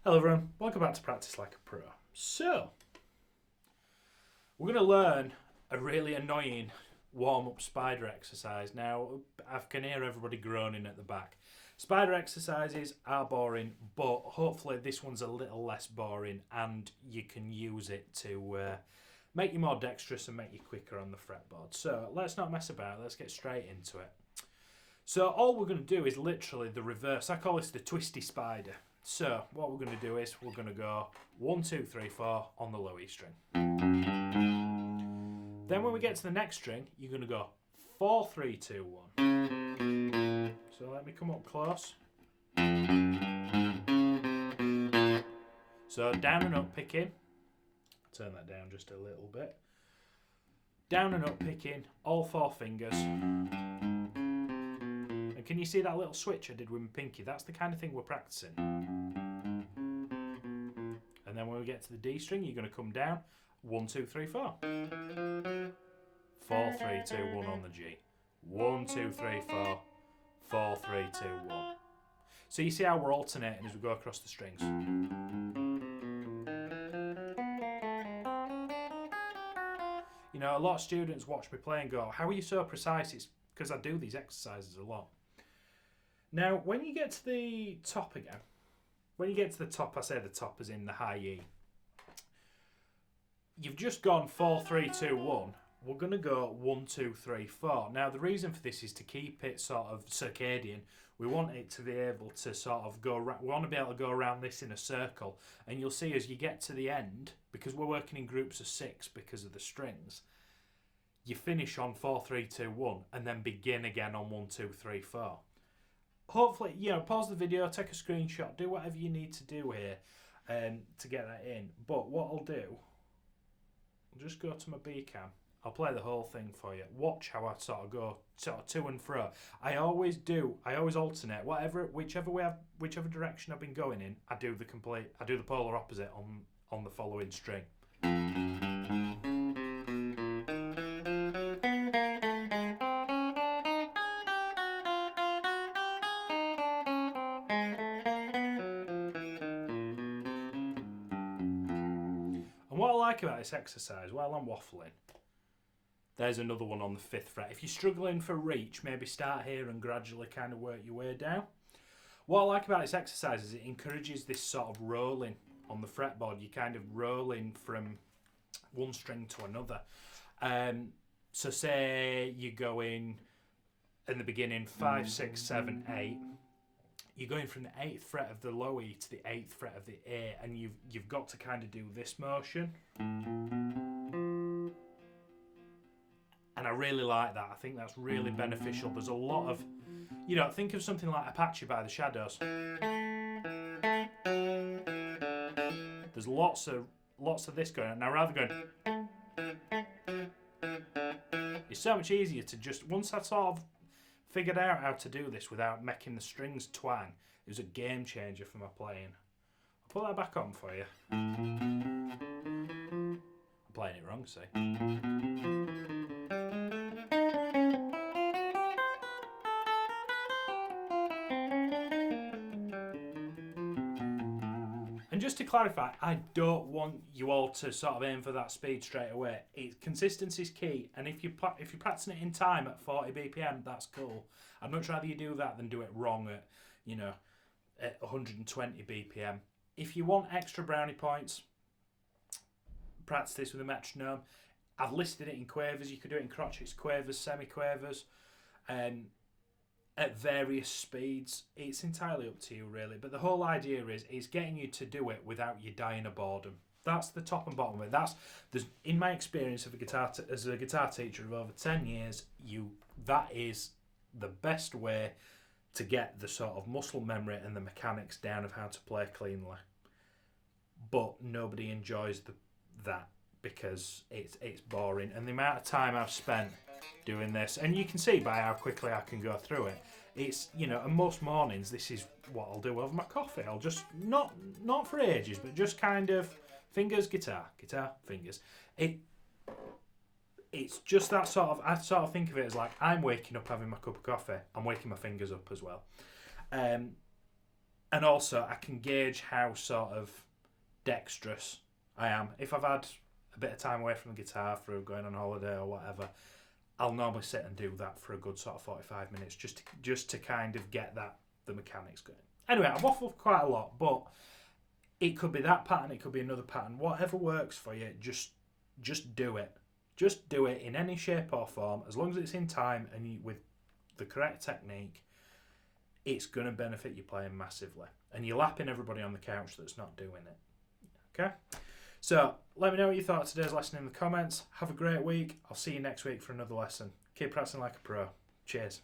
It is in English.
Hello everyone, welcome back to Practice Like a Pro. So, we're going to learn a really annoying warm-up spider exercise. Now, I can hear everybody groaning at the back. Spider exercises are boring, but hopefully this one's a little less boring and you can use it to make you more dexterous and make you quicker on the fretboard. So, let's not mess about, let's get straight into it. So, all we're going to do is literally the reverse. I call this the twisty spider. So what we're going to do is we're going to go 1, 2, 3, 4 on the low E string. Then when we get to the next string, you're going to go 4, 3, 2, 1. So let me come up close. So down and up picking. Turn that down just a little bit. Down and up picking all 4 fingers. Can you see that little switch I did with my pinky? That's the kind of thing we're practicing. And then when we get to the D string, you're going to come down 1, 2, 3, 4. 4, 3, 2, 1 on the G. 1, 2, 3, 4. 4, 3, 2, 1. So you see how we're alternating as we go across the strings. You know, a lot of students watch me play and go, how are you so precise? It's because I do these exercises a lot. Now, when you get to the top again, when you get to the top, I say the top as in the high E, you've just gone 4, 3, 2, 1. We're going to go 1, 2, 3, 4. Now, the reason for this is to keep it sort of circadian. We want it to be able to sort of go, we want to be able to go around this in a circle. And you'll see as you get to the end, because we're working in groups of 6 because of the strings, you finish on 4, 3, 2, 1 and then begin again on 1, 2, 3, 4. Hopefully, you know, pause the video, take a screenshot, do whatever you need to do here to get that in. But what I'll do, I'll just go to my B cam. I'll play the whole thing for you. Watch how I sort of go sort of to and fro. I always alternate. Whichever direction I've been going in, I do the polar opposite on the following string. And what I like about this exercise, while I'm waffling, there's another one on the 5th fret. If you're struggling for reach, maybe start here and gradually kind of work your way down. What I like about this exercise is it encourages this sort of rolling on the fretboard. You're kind of rolling from one string to another. So say you're going in the beginning 5, 6, 7, 8. You're going from the 8th fret of the low E to the 8th fret of the A, and you've got to kind of do this motion. And I really like that. I think that's really beneficial. There's a lot of, you know, think of something like Apache by the Shadows. There's lots of this going on. Now rather than going, it's so much easier to just, once I sort of figured out how to do this without making the strings twang, it was a game changer for my playing. I'll put that back on for you. I'm playing it wrong, see? And just to clarify, I don't want you all to sort of aim for that speed straight away. Consistency is key, and if you're practicing it in time at 40 BPM, that's cool. I'd much rather you do that than do it wrong at, you know, at 120 BPM. If you want extra brownie points, practice this with a metronome. I've listed it in quavers. You could do it in crotchets, quavers, semi-quavers, at various speeds. It's entirely up to you, really. But the whole idea is getting you to do it without you dying of boredom. That's the top and bottom of it. There's in my experience as a guitar teacher of over 10 years, that is the best way to get the sort of muscle memory and the mechanics down of how to play cleanly. But nobody enjoys that because it's boring. And the amount of time I've spent doing this, and you can see by how quickly I can go through it, it's, you know, and most mornings this is what I'll do over my coffee. I'll just not for ages, but just kind of fingers, guitar, fingers. It's just that sort of, I sort of think of it as like I'm waking up having my cup of coffee, I'm waking my fingers up as well. And And also, I can gauge how sort of dexterous I am. If I've had a bit of time away from the guitar through going on holiday or whatever, I'll normally sit and do that for a good sort of 45 minutes just to kind of get the mechanics going. Anyway, I've waffled quite a lot, but it could be that pattern, it could be another pattern. Whatever works for you, just do it. Just do it in any shape or form, as long as it's in time and with the correct technique. It's going to benefit you playing massively. And you're lapping everybody on the couch that's not doing it. Okay? So, let me know what you thought of today's lesson in the comments. Have a great week. I'll see you next week for another lesson. Keep practicing like a pro. Cheers.